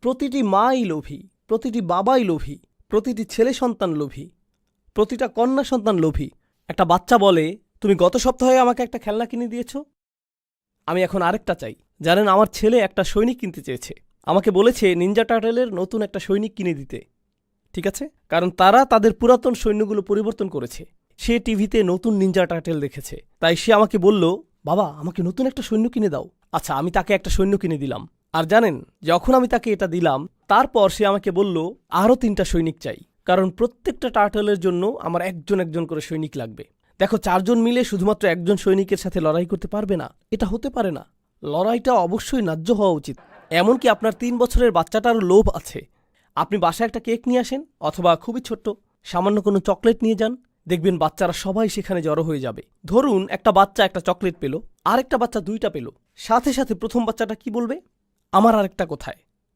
প্রতিটি মাই লোভী, প্রতিটি বাবাই লোভী, প্রতিটি ছেলে সন্তান লোভী, প্রতিটা কন্যা সন্তান লোভী। একটা বাচ্চা বলে, তুমি গত সপ্তাহে আমাকে একটা খেলনা কিনে দিয়েছ, আমি এখন আরেকটা চাই। জানেন, আমার ছেলে একটা সৈনিক কিনতে চেয়েছে। আমাকে বলেছে নিনজা টার্টেলের নতুন একটা সৈনিক কিনে দিতে। ঠিক আছে, কারণ তারা তাদের পুরাতন সৈন্যগুলো পরিবর্তন করেছে। সে টিভিতে নতুন নিনজা টার্টেল দেখেছে, তাই সে আমাকে বলল, বাবা আমাকে নতুন একটা সৈন্য কিনে দাও। আচ্ছা, আমি তাকে একটা সৈন্য কিনে দিলাম। আর জানেন, যখন আমি তাকে এটা দিলাম, তারপর সে আমাকে বলল আরও 3টা সৈনিক চাই, কারণ প্রত্যেকটা টার্টেলের জন্য আমার একজন একজন করে সৈনিক লাগবে। দেখো, 4 জন মিলে শুধুমাত্র একজন সৈনিকের সাথে লড়াই করতে পারবে না, এটা হতে পারে না। লড়াইটা অবশ্যই ন্যায্য হওয়া উচিত। এমনকি আপনার 3 বছরের বাচ্চাটারও লোভ আছে। আপনি বাসায় একটা কেক নিয়ে আসেন, অথবা খুবই ছোট্ট সামান্য কোনো চকলেট নিয়ে যান, দেখবেন বাচ্চারা সবাই সেখানে জড়ো হয়ে যাবে। ধরুন একটা বাচ্চা একটা চকলেট পেল, আরেকটা বাচ্চা 2টা পেল, সাথে সাথে প্রথম বাচ্চাটা কি বলবে, আমার আরেকটা কোথায়?